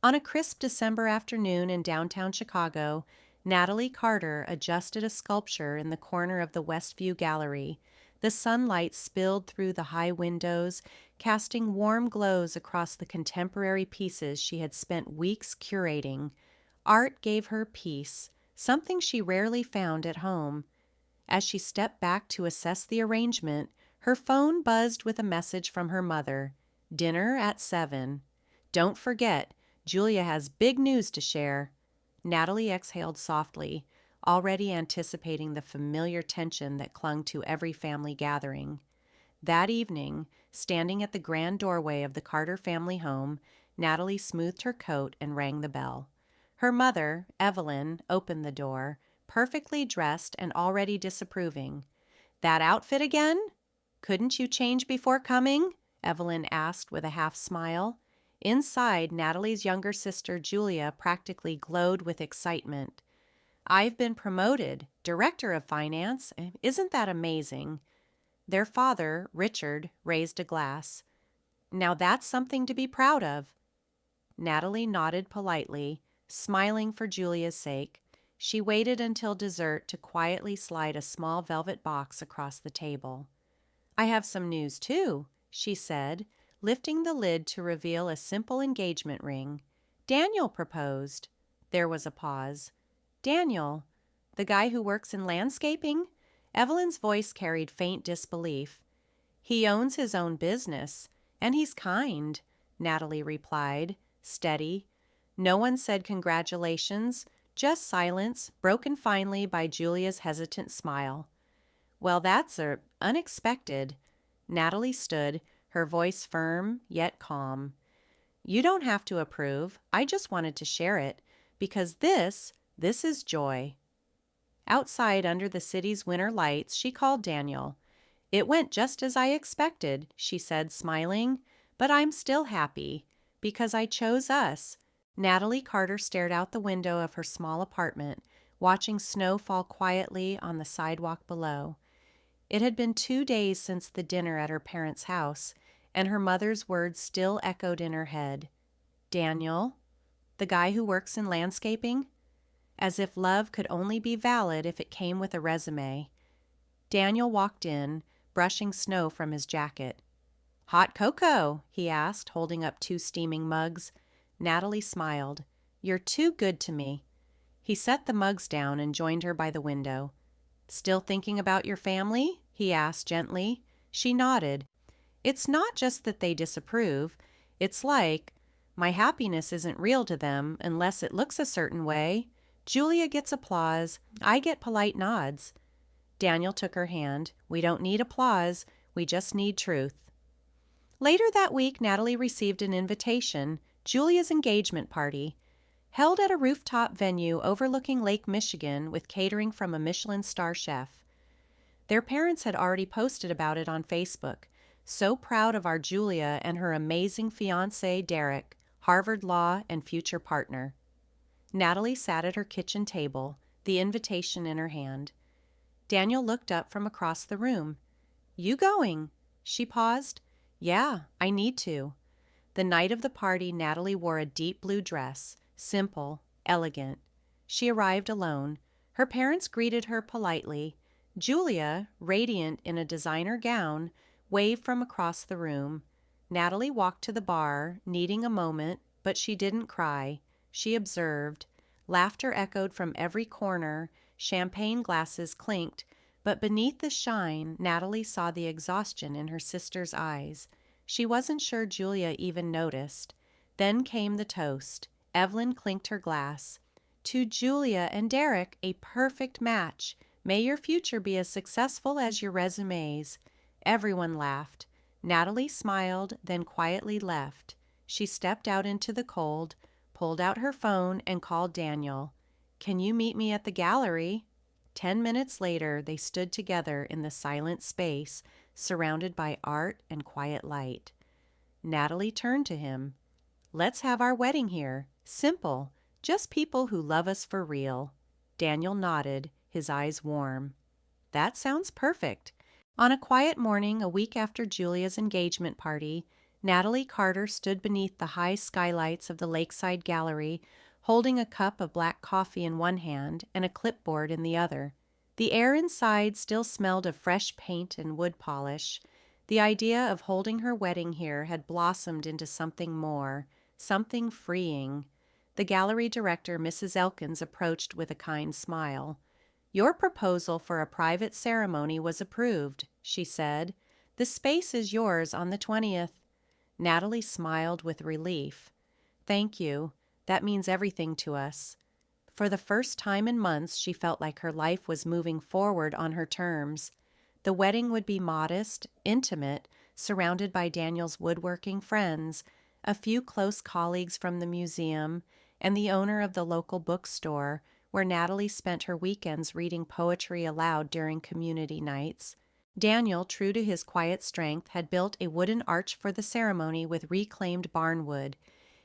On a crisp December afternoon in downtown Chicago, Natalie Carter adjusted a sculpture in the corner of the Westview Gallery. The sunlight spilled through the high windows, casting warm glows across the contemporary pieces she had spent weeks curating. Art gave her peace, something she rarely found at home. As she stepped back to assess the arrangement, her phone buzzed with a message from her mother. "Dinner at 7. Don't forget, Julia has big news to share." Natalie exhaled softly, already anticipating the familiar tension that clung to every family gathering. That evening, standing at the grand doorway of the Carter family home, Natalie smoothed her coat and rang the bell. Her mother, Evelyn, opened the door, perfectly dressed and already disapproving. "That outfit again? Couldn't you change before coming?" Evelyn asked with a half smile. Inside, Natalie's younger sister, Julia, practically glowed with excitement. "I've been promoted, director of finance. Isn't that amazing?" Their father, Richard, raised a glass. "Now that's something to be proud of." Natalie nodded politely, smiling for Julia's sake. She waited until dessert to quietly slide a small velvet box across the table. "I have some news, too," she said, lifting the lid to reveal a simple engagement ring. "Daniel proposed." There was a pause. "Daniel? The guy who works in landscaping?" Evelyn's voice carried faint disbelief. "He owns his own business, and he's kind," Natalie replied, steady. No one said congratulations, just silence, broken finally by Julia's hesitant smile. "Well, that's unexpected." Natalie stood, her voice firm yet calm. "You don't have to approve. I just wanted to share it, because this is joy." Outside under the city's winter lights, she called Daniel. "It went just as I expected," she said, smiling, "but I'm still happy, because I chose us." Natalie Carter stared out the window of her small apartment, watching snow fall quietly on the sidewalk below. It had been 2 days since the dinner at her parents' house, and her mother's words still echoed in her head. "Daniel? The guy who works in landscaping?" As if love could only be valid if it came with a resume. Daniel walked in, brushing snow from his jacket. "Hot cocoa?" he asked, holding up 2 steaming mugs. Natalie smiled. "You're too good to me." He set the mugs down and joined her by the window. "Still thinking about your family?" he asked gently. She nodded. "It's not just that they disapprove. It's like, my happiness isn't real to them unless it looks a certain way. Julia gets applause. I get polite nods." Daniel took her hand. "We don't need applause. We just need truth." Later that week, Natalie received an invitation, Julia's engagement party, held at a rooftop venue overlooking Lake Michigan with catering from a Michelin star chef. Their parents had already posted about it on Facebook. "So proud of our Julia and her amazing fiancé, Derek, Harvard Law and future partner." Natalie sat at her kitchen table, the invitation in her hand. Daniel looked up from across the room. "You going?" She paused. "Yeah, I need to." The night of the party, Natalie wore a deep blue dress, simple, elegant. She arrived alone. Her parents greeted her politely. Julia, radiant in a designer gown, waved from across the room. Natalie walked to the bar, needing a moment, but she didn't cry. She observed. Laughter echoed from every corner, champagne glasses clinked, but beneath the shine, Natalie saw the exhaustion in her sister's eyes. She wasn't sure Julia even noticed. Then came the toast. Evelyn clinked her glass. "To Julia and Derek, a perfect match. May your future be as successful as your resumes." Everyone laughed. Natalie smiled, then quietly left. She stepped out into the cold, pulled out her phone, and called Daniel. "Can you meet me at the gallery?" 10 minutes later, they stood together in the silent space, surrounded by art and quiet light. Natalie turned to him. "Let's have our wedding here. Simple. Just people who love us for real." Daniel nodded, his eyes warm. "That sounds perfect." On a quiet morning, a week after Julia's engagement party, Natalie Carter stood beneath the high skylights of the lakeside gallery, holding a cup of black coffee in one hand and a clipboard in the other. The air inside still smelled of fresh paint and wood polish. The idea of holding her wedding here had blossomed into something more, something freeing. The gallery director, Mrs. Elkins, approached with a kind smile. "Your proposal for a private ceremony was approved," she said. "The space is yours on the 20th. Natalie smiled with relief. "Thank you. That means everything to us." For the first time in months, she felt like her life was moving forward on her terms. The wedding would be modest, intimate, surrounded by Daniel's woodworking friends, a few close colleagues from the museum, and the owner of the local bookstore, where Natalie spent her weekends reading poetry aloud during community nights. Daniel, true to his quiet strength, had built a wooden arch for the ceremony with reclaimed barnwood.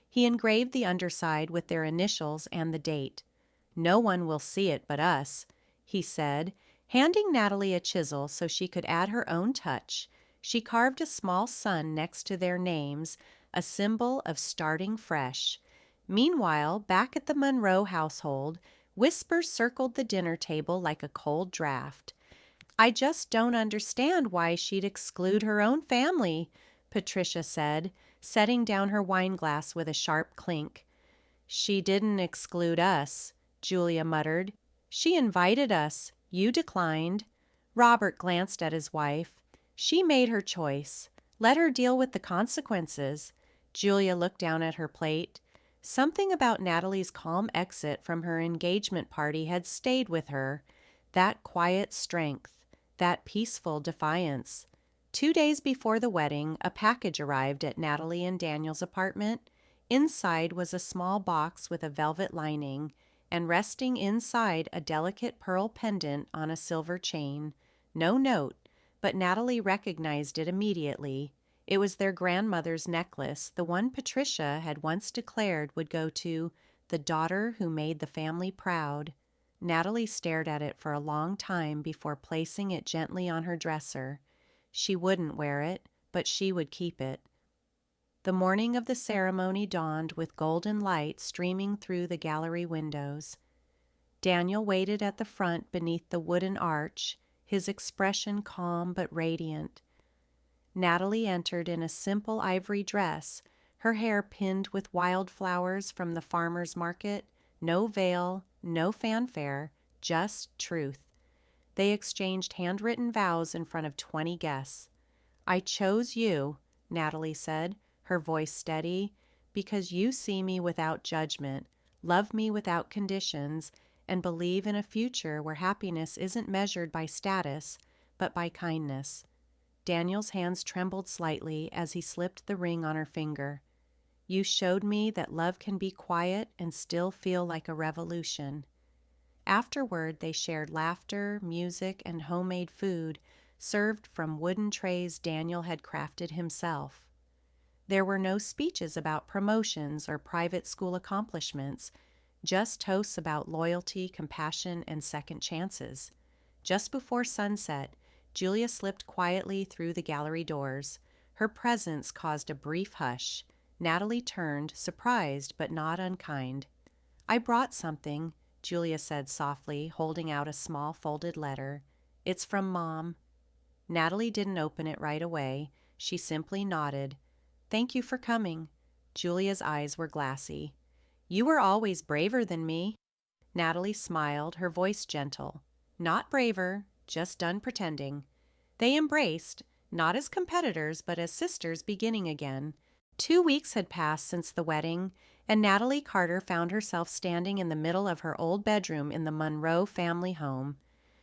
He engraved the underside with their initials and the date. "No one will see it but us," he said, handing Natalie a chisel so she could add her own touch. She carved a small sun next to their names, a symbol of starting fresh. Meanwhile, back at the Monroe household, whispers circled the dinner table like a cold draft. "I just don't understand why she'd exclude her own family," Patricia said, setting down her wineglass with a sharp clink. "She didn't exclude us," Julia muttered. "She invited us. You declined." Robert glanced at his wife. "She made her choice. Let her deal with the consequences." Julia looked down at her plate. Something about Natalie's calm exit from her engagement party had stayed with her. That quiet strength. That peaceful defiance. 2 days before the wedding, a package arrived at Natalie and Daniel's apartment. Inside was a small box with a velvet lining, and resting inside a delicate pearl pendant on a silver chain. No note, but Natalie recognized it immediately. It was their grandmother's necklace, the one Patricia had once declared would go to "the daughter who made the family proud." Natalie stared at it for a long time before placing it gently on her dresser. She wouldn't wear it, but she would keep it. The morning of the ceremony dawned with golden light streaming through the gallery windows. Daniel waited at the front beneath the wooden arch, his expression calm but radiant. Natalie entered in a simple ivory dress, her hair pinned with wildflowers from the farmer's market, no veil, no fanfare, just truth. They exchanged handwritten vows in front of 20 guests. "I chose you," Natalie said, her voice steady, "because you see me without judgment, love me without conditions, and believe in a future where happiness isn't measured by status, but by kindness." Daniel's hands trembled slightly as he slipped the ring on her finger. "You showed me that love can be quiet and still feel like a revolution." Afterward, they shared laughter, music, and homemade food, served from wooden trays Daniel had crafted himself. There were no speeches about promotions or private school accomplishments, just toasts about loyalty, compassion, and second chances. Just before sunset, Julia slipped quietly through the gallery doors. Her presence caused a brief hush. Natalie turned, surprised but not unkind. "I brought something," Julia said softly, holding out a small folded letter. "It's from Mom." Natalie didn't open it right away. She simply nodded. "Thank you for coming." Julia's eyes were glassy. "You were always braver than me." Natalie smiled, her voice gentle. "Not braver, just done pretending." They embraced, not as competitors, but as sisters beginning again. 2 weeks had passed since the wedding, and Natalie Carter found herself standing in the middle of her old bedroom in the Monroe family home.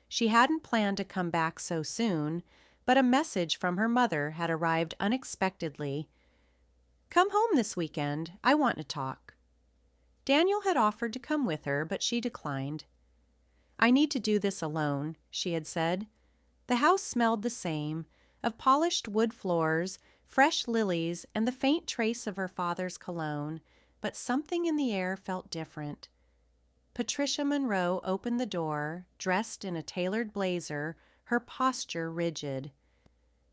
She hadn't planned to come back so soon, but a message from her mother had arrived unexpectedly. "Come home this weekend. I want to talk." Daniel had offered to come with her, but she declined. "I need to do this alone," she had said. The house smelled the same, of polished wood floors, fresh lilies, and the faint trace of her father's cologne, but something in the air felt different. Patricia Monroe opened the door, dressed in a tailored blazer, her posture rigid.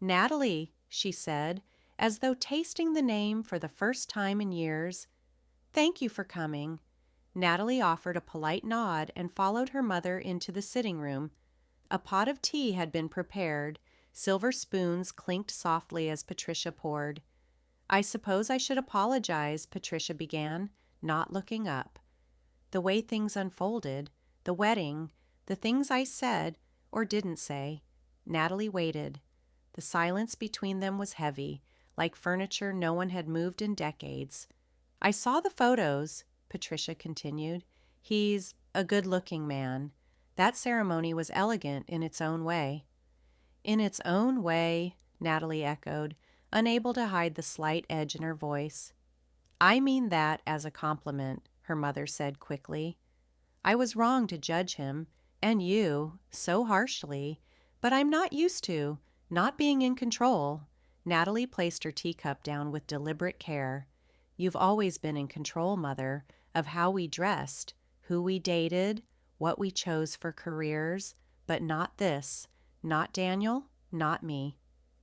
"Natalie," she said, as though tasting the name for the first time in years. "Thank you for coming." Natalie offered a polite nod and followed her mother into the sitting room. A pot of tea had been prepared. Silver spoons clinked softly as Patricia poured. "I suppose I should apologize," Patricia began, not looking up. "The way things unfolded, the wedding, the things I said or didn't say." Natalie waited. The silence between them was heavy, like furniture no one had moved in decades. "I saw the photos," Patricia continued. "He's a good-looking man." That ceremony was elegant in its own way. "In its own way," Natalie echoed, unable to hide the slight edge in her voice. "I mean that as a compliment," her mother said quickly. "I was wrong to judge him, and you, so harshly, but I'm not used to not being in control." Natalie placed her teacup down with deliberate care. "You've always been in control, Mother, of how we dressed, who we dated, what we chose for careers, but not this, not Daniel, not me."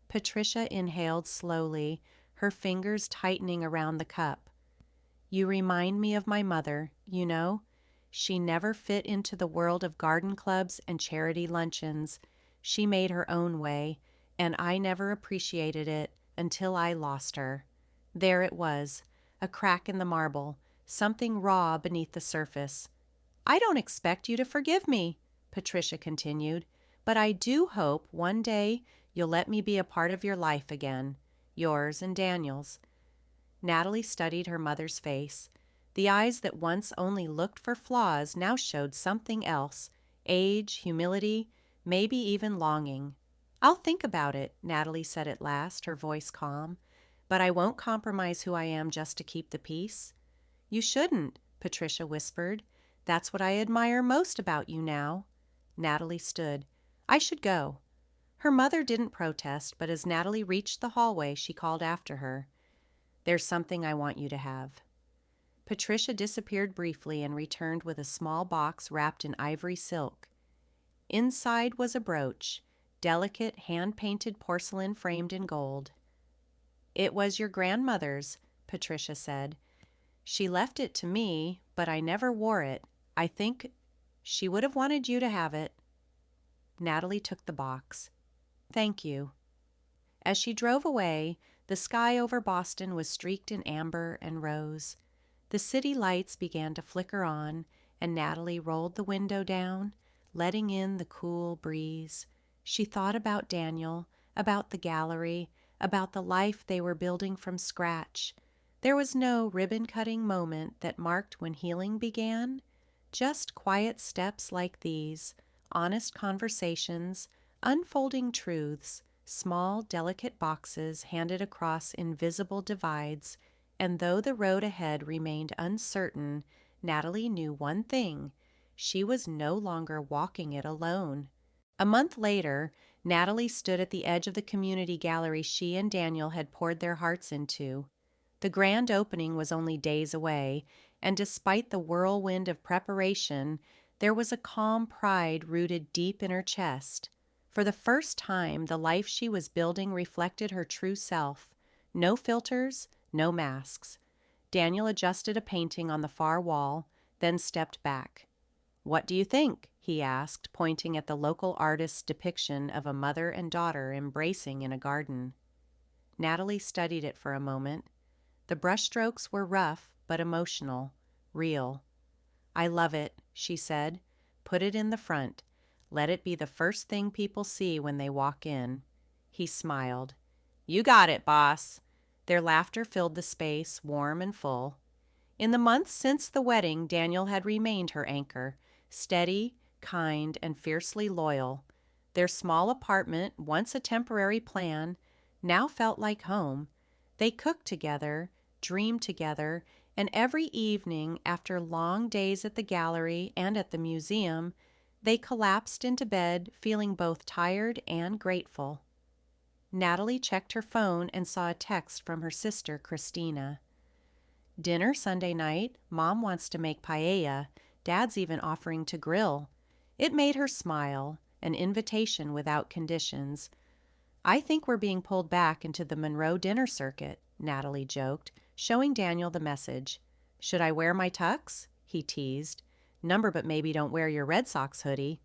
Patricia inhaled slowly, her fingers tightening around the cup. "You remind me of my mother, you know. She never fit into the world of garden clubs and charity luncheons. She made her own way, and I never appreciated it until I lost her." There it was, a crack in the marble, something raw beneath the surface. "I don't expect you to forgive me," Patricia continued, "but I do hope one day you'll let me be a part of your life again, yours and Daniel's." Natalie studied her mother's face. The eyes that once only looked for flaws now showed something else: age, humility, maybe even longing. "I'll think about it," Natalie said at last, her voice calm. "But I won't compromise who I am just to keep the peace." "You shouldn't," Patricia whispered. "That's what I admire most about you now." Natalie stood. "I should go." Her mother didn't protest, but as Natalie reached the hallway, she called after her, "There's something I want you to have." Patricia disappeared briefly and returned with a small box wrapped in ivory silk. Inside was a brooch, delicate hand-painted porcelain framed in gold. "It was your grandmother's," Patricia said. "She left it to me, but I never wore it. I think she would have wanted you to have it." Natalie took the box. "Thank you." As she drove away, the sky over Boston was streaked in amber and rose. The city lights began to flicker on, and Natalie rolled the window down, letting in the cool breeze. She thought about Daniel, about the gallery, about the life they were building from scratch. There was no ribbon-cutting moment that marked when healing began, just quiet steps like these, honest conversations, unfolding truths, small, delicate boxes handed across invisible divides. And though the road ahead remained uncertain, Natalie knew one thing: she was no longer walking it alone. A month later, Natalie stood at the edge of the community gallery she and Daniel had poured their hearts into. The grand opening was only days away, and despite the whirlwind of preparation, there was a calm pride rooted deep in her chest. For the first time, the life she was building reflected her true self. No filters, no masks. Daniel adjusted a painting on the far wall, then stepped back. "What do you think?" he asked, pointing at the local artist's depiction of a mother and daughter embracing in a garden. Natalie studied it for a moment. The brushstrokes were rough but emotional, real. "I love it," she said. "Put it in the front. Let it be the first thing people see when they walk in." He smiled. "You got it, boss." Their laughter filled the space, warm and full. In the months since the wedding, Daniel had remained her anchor, steady, kind, and fiercely loyal. Their small apartment, once a temporary plan, now felt like home. They cooked together, dreamed together, and every evening, after long days at the gallery and at the museum, they collapsed into bed feeling both tired and grateful. Natalie checked her phone and saw a text from her sister, Christina. "Dinner Sunday night. Mom wants to make paella. Dad's even offering to grill." It made her smile, an invitation without conditions. I think we're being pulled back into the Monroe dinner circuit, Natalie joked, showing Daniel the message. Should I wear my tux? He teased. Number, but maybe don't wear your Red Sox hoodie.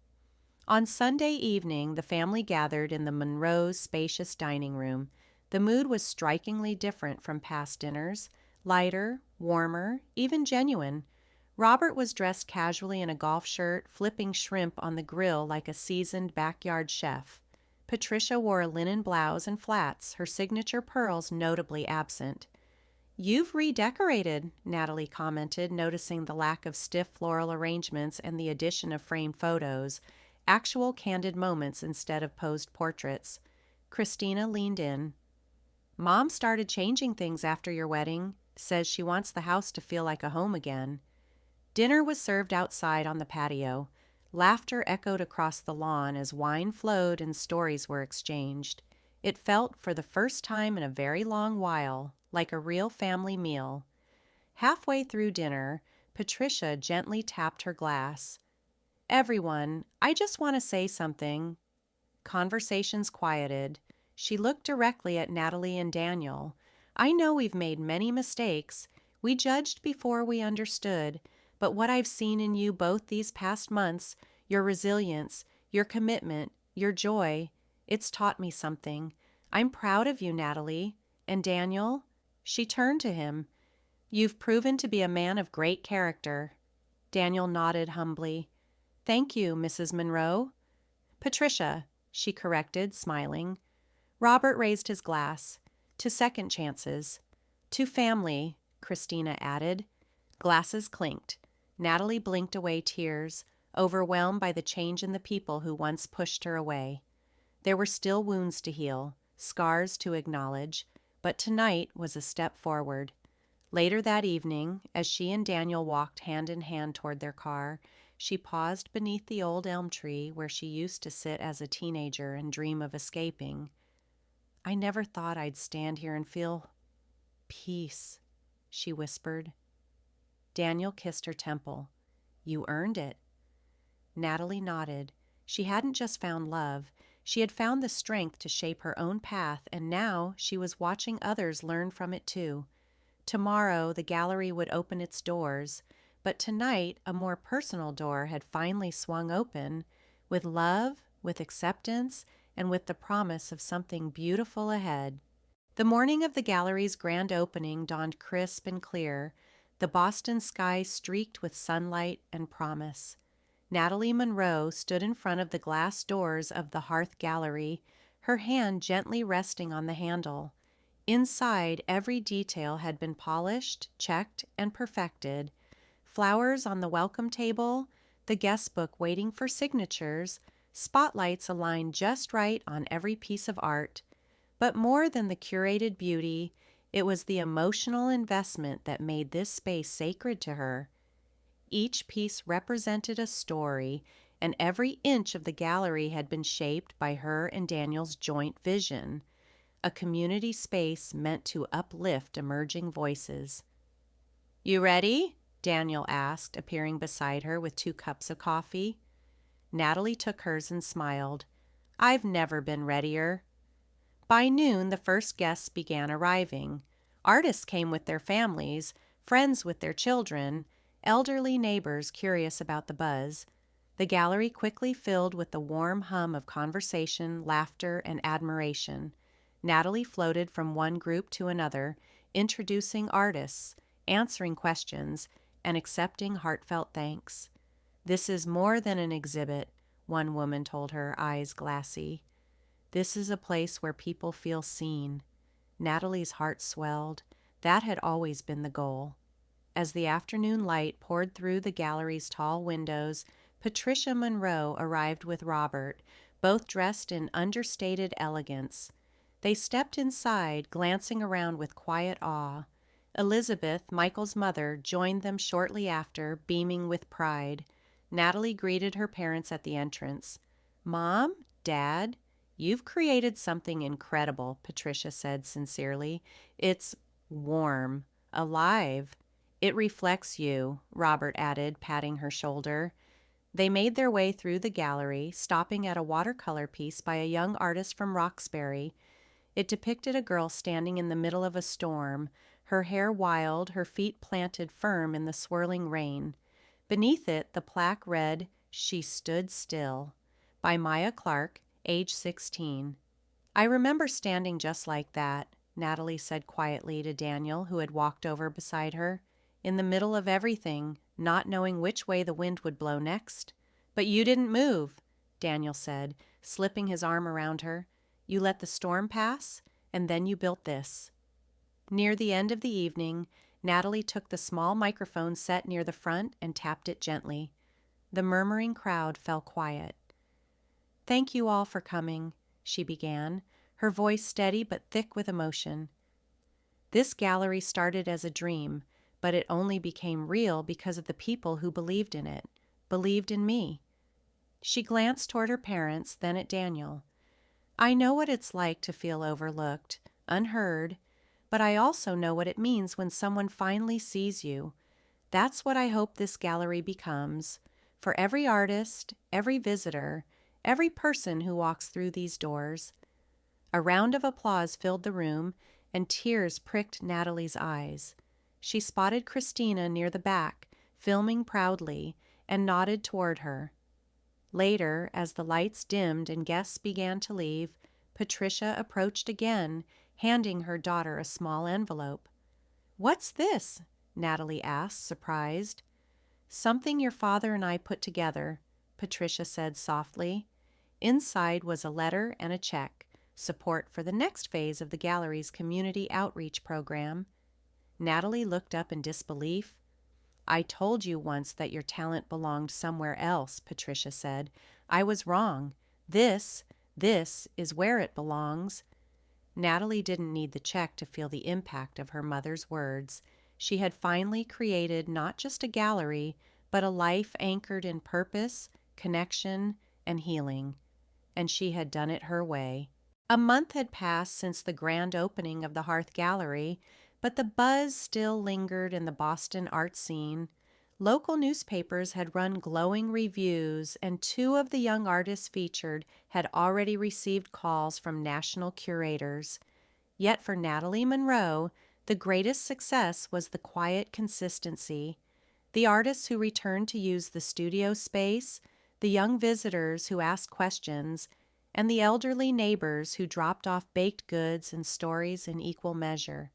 On Sunday evening, the family gathered in the Monroe's spacious dining room. The mood was strikingly different from past dinners, lighter, warmer, even genuine. Robert was dressed casually in a golf shirt, flipping shrimp on the grill like a seasoned backyard chef. Patricia wore a linen blouse and flats, her signature pearls notably absent. "You've redecorated," Natalie commented, noticing the lack of stiff floral arrangements and the addition of framed photos, actual candid moments instead of posed portraits. Christina leaned in. "Mom started changing things after your wedding. Says she wants the house to feel like a home again." Dinner was served outside on the patio. Laughter echoed across the lawn as wine flowed and stories were exchanged. It felt, for the first time in a very long while, like a real family meal. Halfway through dinner, Patricia gently tapped her glass. "Everyone, I just want to say something." Conversations quieted. She looked directly at Natalie and Daniel. "I know we've made many mistakes. We judged before we understood. But what I've seen in you both these past months, your resilience, your commitment, your joy, it's taught me something. I'm proud of you, Natalie. And Daniel?" She turned to him. "You've proven to be a man of great character." Daniel nodded humbly. "Thank you, Mrs. Monroe." "Patricia," she corrected, smiling. Robert raised his glass. "To second chances." "To family," Christina added. Glasses clinked. Natalie blinked away tears, overwhelmed by the change in the people who once pushed her away. There were still wounds to heal, scars to acknowledge, but tonight was a step forward. Later that evening, as she and Daniel walked hand in hand toward their car, she paused beneath the old elm tree where she used to sit as a teenager and dream of escaping. "I never thought I'd stand here and feel peace," she whispered. Daniel kissed her temple. "You earned it." Natalie nodded. She hadn't just found love. She had found the strength to shape her own path, and now she was watching others learn from it too. Tomorrow the gallery would open its doors, but tonight a more personal door had finally swung open, with love, with acceptance, and with the promise of something beautiful ahead. The morning of the gallery's grand opening dawned crisp and clear, the Boston sky streaked with sunlight and promise. Natalie Monroe stood in front of the glass doors of the Hearth Gallery, her hand gently resting on the handle. Inside, every detail had been polished, checked, and perfected. Flowers on the welcome table, the guest book waiting for signatures, spotlights aligned just right on every piece of art. But more than the curated beauty, it was the emotional investment that made this space sacred to her. Each piece represented a story, and every inch of the gallery had been shaped by her and Daniel's joint vision, a community space meant to uplift emerging voices. "You ready?" Daniel asked, appearing beside her with 2 cups of coffee. Natalie took hers and smiled. "I've never been readier." By noon, the first guests began arriving. Artists came with their families, friends with their children, elderly neighbors curious about the buzz. The gallery quickly filled with the warm hum of conversation, laughter, and admiration. Natalie floated from one group to another, introducing artists, answering questions, and accepting heartfelt thanks. "This is more than an exhibit," one woman told her, eyes glassy. "This is a place where people feel seen." Natalie's heart swelled. That had always been the goal. As the afternoon light poured through the gallery's tall windows, Patricia Monroe arrived with Robert, both dressed in understated elegance. They stepped inside, glancing around with quiet awe. Elizabeth, Michael's mother, joined them shortly after, beaming with pride. Natalie greeted her parents at the entrance. "Mom, Dad, you've created something incredible," Patricia said sincerely. "It's warm, alive. It reflects you," Robert added, patting her shoulder. They made their way through the gallery, stopping at a watercolor piece by a young artist from Roxbury. It depicted a girl standing in the middle of a storm, her hair wild, her feet planted firm in the swirling rain. Beneath it, the plaque read, "She Stood Still," by Maya Clark, age 16. "I remember standing just like that," Natalie said quietly to Daniel, who had walked over beside her, "in the middle of everything, not knowing which way the wind would blow next." "But you didn't move," Daniel said, slipping his arm around her. "You let the storm pass, and then you built this." Near the end of the evening, Natalie took the small microphone set near the front and tapped it gently. The murmuring crowd fell quiet. "Thank you all for coming," she began, her voice steady but thick with emotion. "This gallery started as a dream, but it only became real because of the people who believed in it, believed in me." She glanced toward her parents, then at Daniel. "I know what it's like to feel overlooked, unheard, but I also know what it means when someone finally sees you. That's what I hope this gallery becomes, for every artist, every visitor, every person who walks through these doors." A round of applause filled the room, and tears pricked Natalie's eyes. She spotted Christina near the back, filming proudly, and nodded toward her. Later, as the lights dimmed and guests began to leave, Patricia approached again, handing her daughter a small envelope. "What's this?" Natalie asked, surprised. "Something your father and I put together," Patricia said softly. Inside was a letter and a check, support for the next phase of the gallery's community outreach program. Natalie looked up in disbelief. "I told you once that your talent belonged somewhere else," Patricia said. "I was wrong. This is where it belongs." Natalie didn't need the check to feel the impact of her mother's words. She had finally created not just a gallery, but a life anchored in purpose, connection, and healing. And she had done it her way. A month had passed since the grand opening of the Hearth Gallery, but the buzz still lingered in the Boston art scene. Local newspapers had run glowing reviews, and two of the young artists featured had already received calls from national curators. Yet for Natalie Monroe, the greatest success was the quiet consistency. The artists who returned to use the studio space, the young visitors who asked questions, and the elderly neighbors who dropped off baked goods and stories in equal measure.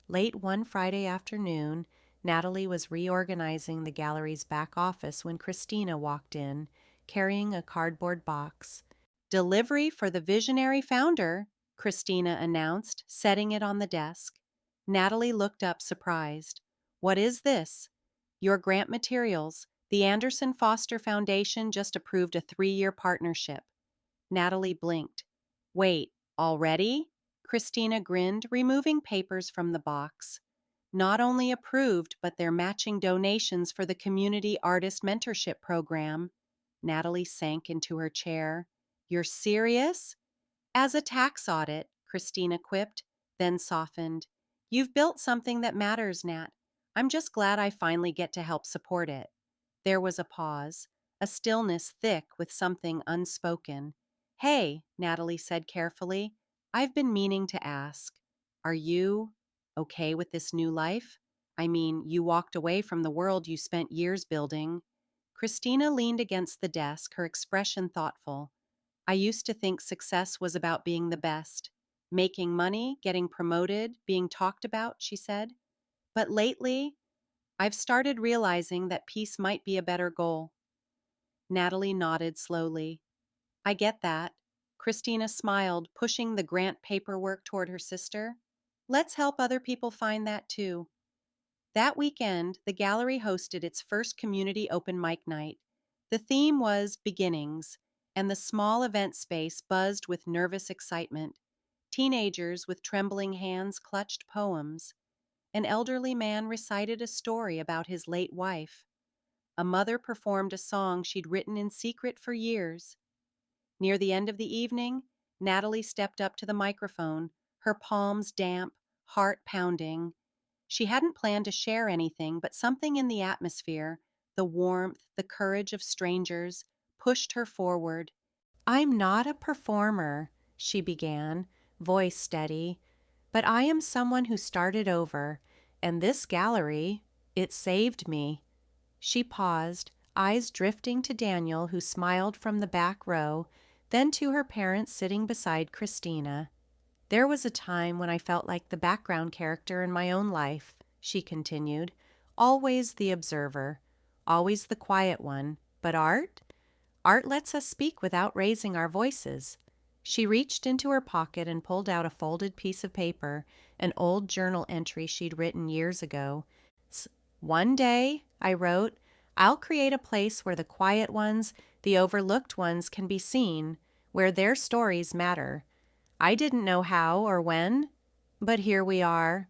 Late one Friday afternoon, Natalie was reorganizing the gallery's back office when Christina walked in, carrying a cardboard box. "Delivery for the visionary founder," Christina announced, setting it on the desk. Natalie looked up surprised. "What is this?" "Your grant materials. The Anderson Foster Foundation just approved a 3-year partnership." Natalie blinked. "Wait, already?" Christina grinned, removing papers from the box. "Not only approved, but they're matching donations for the Community Artist Mentorship Program." Natalie sank into her chair. "You're serious?" "As a tax audit," Christina quipped, then softened. "You've built something that matters, Nat. I'm just glad I finally get to help support it." There was a pause, a stillness thick with something unspoken. "Hey," Natalie said carefully, "I've been meaning to ask. Are you okay with this new life? I mean, you walked away from the world you spent years building." Christina leaned against the desk, her expression thoughtful. "I used to think success was about being the best, making money, getting promoted, being talked about," she said. "But lately, I've started realizing that peace might be a better goal." Natalie nodded slowly. "I get that." Christina smiled, pushing the grant paperwork toward her sister. "Let's help other people find that too." That weekend, the gallery hosted its first community open mic night. The theme was beginnings, and the small event space buzzed with nervous excitement. Teenagers with trembling hands clutched poems. An elderly man recited a story about his late wife. A mother performed a song she'd written in secret for years. Near the end of the evening, Natalie stepped up to the microphone, her palms damp, heart pounding. She hadn't planned to share anything, but something in the atmosphere, the warmth, the courage of strangers, pushed her forward. "I'm not a performer," she began, voice steady, "but I am someone who started over, and this gallery, it saved me." She paused, eyes drifting to Daniel, who smiled from the back row, then to her parents sitting beside Christina. "There was a time when I felt like the background character in my own life," she continued, "always the observer, always the quiet one. But art lets us speak without raising our voices." She reached into her pocket and pulled out a folded piece of paper, an old journal entry she'd written years ago. "One day," I wrote, "I'll create a place where the quiet ones, the overlooked ones can be seen, where their stories matter." I didn't know how or when, but here we are.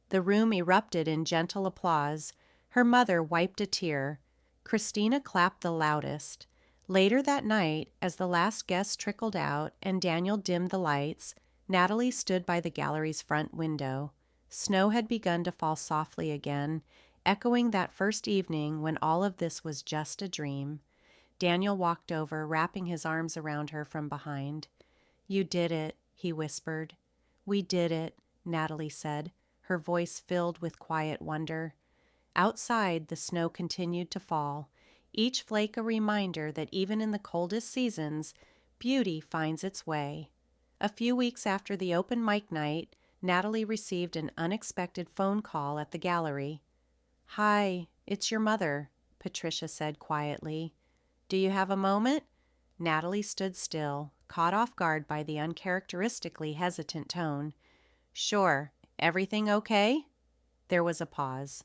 The room erupted in gentle applause. Her mother wiped a tear. Christina clapped the loudest. Later that night, as the last guest trickled out and Daniel dimmed the lights, Natalie stood by the gallery's front window. Snow had begun to fall softly again, echoing that first evening when all of this was just a dream. Daniel walked over, wrapping his arms around her from behind. "You did it," he whispered. "We did it," Natalie said, her voice filled with quiet wonder. Outside, the snow continued to fall, each flake a reminder that even in the coldest seasons, beauty finds its way. A few weeks after the open mic night, Natalie received an unexpected phone call at the gallery. "Hi, it's your mother," Patricia said quietly. "Do you have a moment?" Natalie stood still, caught off guard by the uncharacteristically hesitant tone. "Sure. Everything okay?" There was a pause.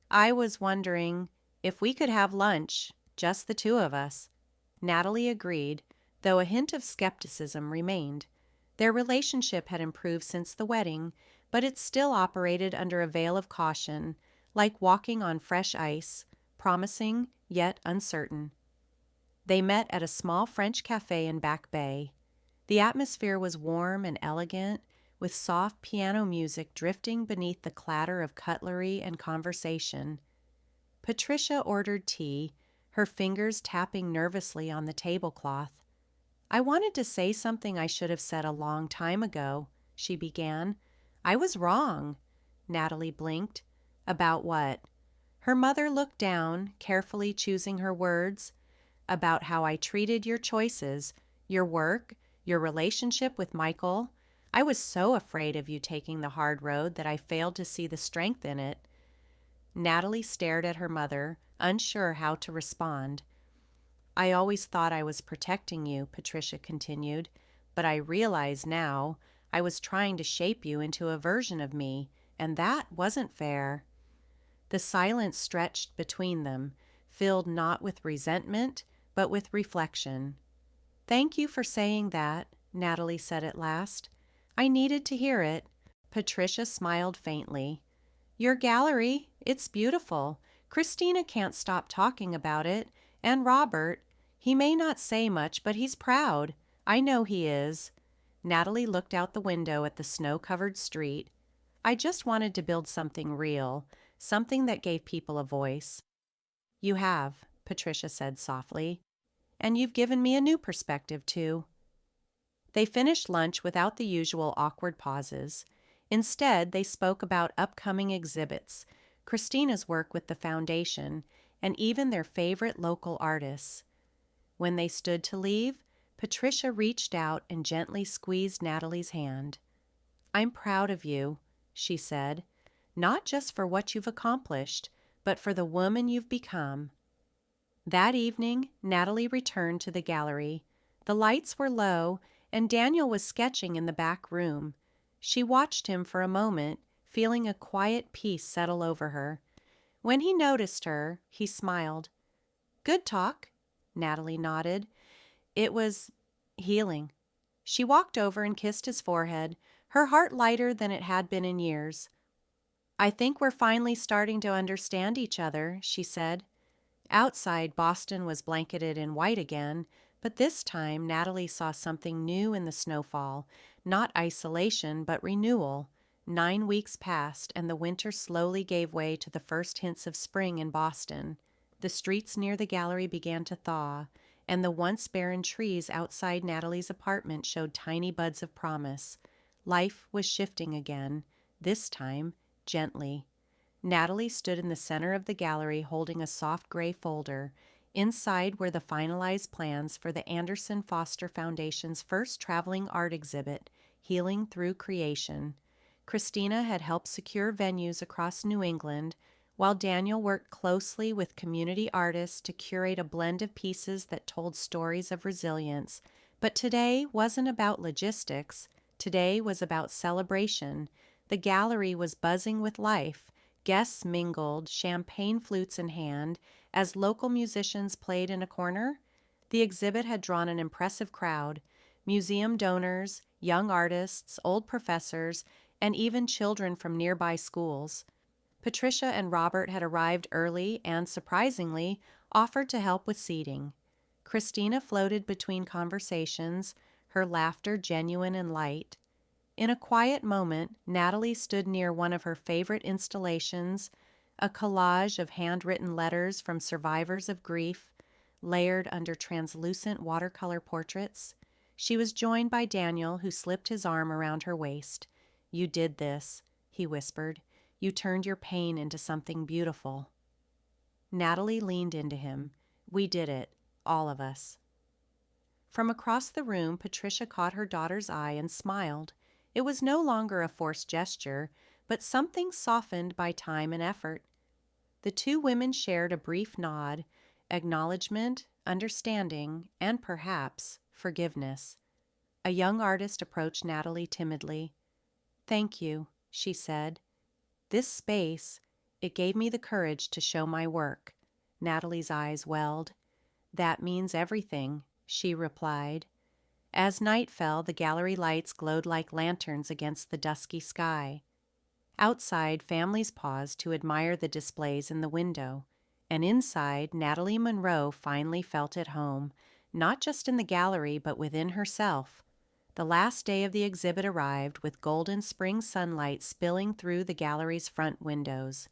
"I was wondering if we could have lunch, just the two of us." Natalie agreed, though a hint of skepticism remained. Their relationship had improved since the wedding, but it still operated under a veil of caution, like walking on fresh ice, promising yet uncertain. They met at a small French cafe in Back Bay. The atmosphere was warm and elegant, with soft piano music drifting beneath the clatter of cutlery and conversation. Patricia ordered tea, her fingers tapping nervously on the tablecloth. "I wanted to say something I should have said a long time ago," she began. "I was wrong." Natalie blinked. "About what?" Her mother looked down, carefully choosing her words. "About how I treated your choices, your work, your relationship with Michael. I was so afraid of you taking the hard road that I failed to see the strength in it." Natalie stared at her mother, unsure how to respond. "I always thought I was protecting you," Patricia continued, "but I realize now I was trying to shape you into a version of me, and that wasn't fair." The silence stretched between them, filled not with resentment, but with reflection. "Thank you for saying that," Natalie said at last. "I needed to hear it." Patricia smiled faintly. "Your gallery, it's beautiful. Christina can't stop talking about it. And Robert, he may not say much, but he's proud. I know he is." Natalie looked out the window at the snow-covered street. "I just wanted to build something real, something that gave people a voice." "You have," Patricia said softly. "And you've given me a new perspective, too." They finished lunch without the usual awkward pauses. Instead, they spoke about upcoming exhibits, Christina's work with the foundation, and even their favorite local artists. When they stood to leave, Patricia reached out and gently squeezed Natalie's hand. "I'm proud of you," she said, "not just for what you've accomplished, but for the woman you've become." That evening, Natalie returned to the gallery. The lights were low, and Daniel was sketching in the back room. She watched him for a moment, feeling a quiet peace settle over her. When he noticed her, he smiled. "Good talk," Natalie nodded. "It was healing." She walked over and kissed his forehead, her heart lighter than it had been in years. "I think we're finally starting to understand each other," she said. Outside, Boston was blanketed in white again, but this time Natalie saw something new in the snowfall, not isolation, but renewal. 9 weeks passed, and the winter slowly gave way to the first hints of spring in Boston. The streets near the gallery began to thaw, and the once barren trees outside Natalie's apartment showed tiny buds of promise. Life was shifting again, this time gently. Natalie stood in the center of the gallery holding a soft gray folder. Inside were the finalized plans for the Anderson Foster Foundation's first traveling art exhibit, Healing Through Creation. Christina had helped secure venues across New England, while Daniel worked closely with community artists to curate a blend of pieces that told stories of resilience. But today wasn't about logistics. Today was about celebration. The gallery was buzzing with life. Guests mingled, champagne flutes in hand, as local musicians played in a corner. The exhibit had drawn an impressive crowd: museum donors, young artists, old professors, and even children from nearby schools. Patricia and Robert had arrived early and, surprisingly, offered to help with seating. Christina floated between conversations, her laughter genuine and light. In a quiet moment, Natalie stood near one of her favorite installations, a collage of handwritten letters from survivors of grief, layered under translucent watercolor portraits. She was joined by Daniel, who slipped his arm around her waist. "You did this," he whispered. "You turned your pain into something beautiful." Natalie leaned into him. "We did it, all of us." From across the room, Patricia caught her daughter's eye and smiled. It was no longer a forced gesture, but something softened by time and effort. The two women shared a brief nod, acknowledgement, understanding, and perhaps forgiveness. A young artist approached Natalie timidly. "Thank you," she said. "This space, it gave me the courage to show my work." Natalie's eyes welled. "That means everything," she replied. As night fell, the gallery lights glowed like lanterns against the dusky sky. Outside, families paused to admire the displays in the window. And inside, Natalie Monroe finally felt at home, not just in the gallery, but within herself. The last day of the exhibit arrived, with golden spring sunlight spilling through the gallery's front windows.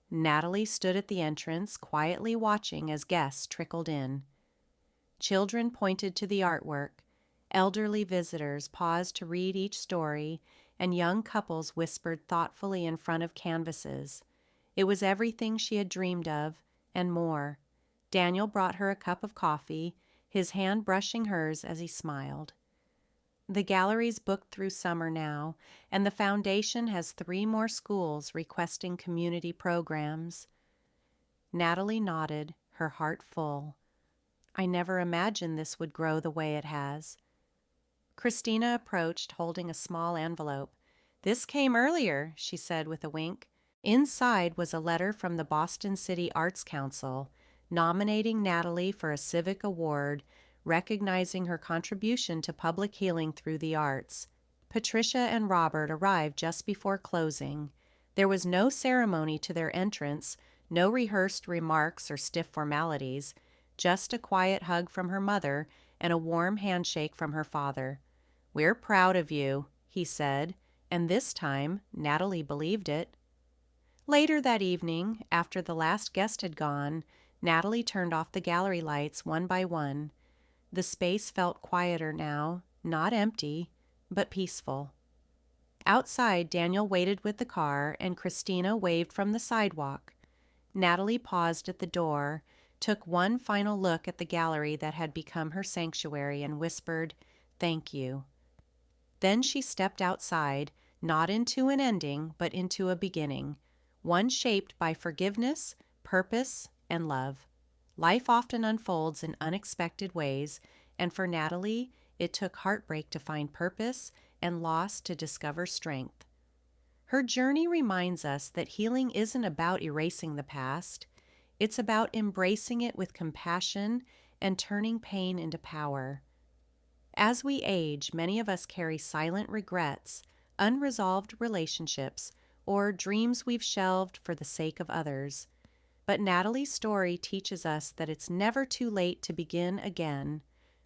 Natalie stood at the entrance, quietly watching as guests trickled in. Children pointed to the artwork. Elderly visitors paused to read each story, and young couples whispered thoughtfully in front of canvases. It was everything she had dreamed of, and more. Daniel brought her a cup of coffee, his hand brushing hers as he smiled. The gallery's booked through summer now, and the foundation has 3 more schools requesting community programs. Natalie nodded, her heart full. "I never imagined this would grow the way it has." Christina approached, holding a small envelope. "This came earlier," she said with a wink. Inside was a letter from the Boston City Arts Council, nominating Natalie for a civic award, recognizing her contribution to public healing through the arts. Patricia and Robert arrived just before closing. There was no ceremony to their entrance, no rehearsed remarks or stiff formalities, just a quiet hug from her mother and a warm handshake from her father. "We're proud of you," he said, and this time Natalie believed it. Later that evening, after the last guest had gone, Natalie turned off the gallery lights one by one. The space felt quieter now, not empty, but peaceful. Outside, Daniel waited with the car, and Christina waved from the sidewalk. Natalie paused at the door, took one final look at the gallery that had become her sanctuary, and whispered, "Thank you." Then she stepped outside, not into an ending, but into a beginning, one shaped by forgiveness, purpose, and love. Life often unfolds in unexpected ways, and for Natalie, it took heartbreak to find purpose and loss to discover strength. Her journey reminds us that healing isn't about erasing the past. It's about embracing it with compassion and turning pain into power. As we age, many of us carry silent regrets, unresolved relationships, or dreams we've shelved for the sake of others. But Natalie's story teaches us that it's never too late to begin again.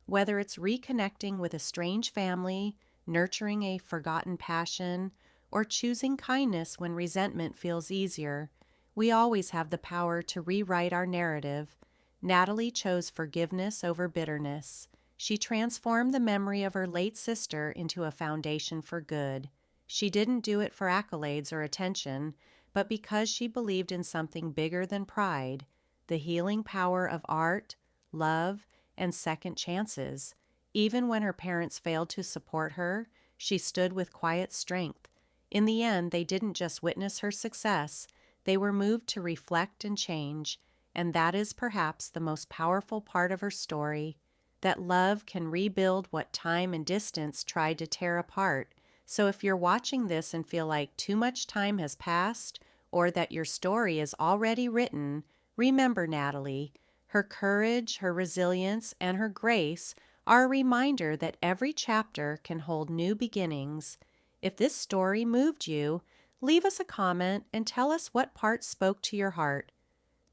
Whether it's reconnecting with a strange family, nurturing a forgotten passion, or choosing kindness when resentment feels easier, We always have the power to rewrite our narrative. Natalie chose forgiveness over bitterness. She transformed the memory of her late sister into a foundation for good. She didn't do it for accolades or attention, but because she believed in something bigger than pride, the healing power of art, love, and second chances. Even when her parents failed to support her, she stood with quiet strength. In the end, they didn't just witness her success, they were moved to reflect and change, and that is perhaps the most powerful part of her story, that love can rebuild what time and distance tried to tear apart. So if you're watching this and feel like too much time has passed, or that your story is already written, remember Natalie. Her courage, her resilience, and her grace are a reminder that every chapter can hold new beginnings. If this story moved you, leave us a comment and tell us what part spoke to your heart.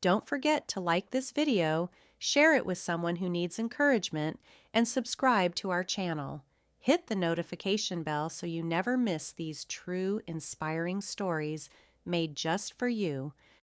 Don't forget to like this video, share it with someone who needs encouragement, and subscribe to our channel. Hit the notification bell so you never miss these true, inspiring stories made just for you.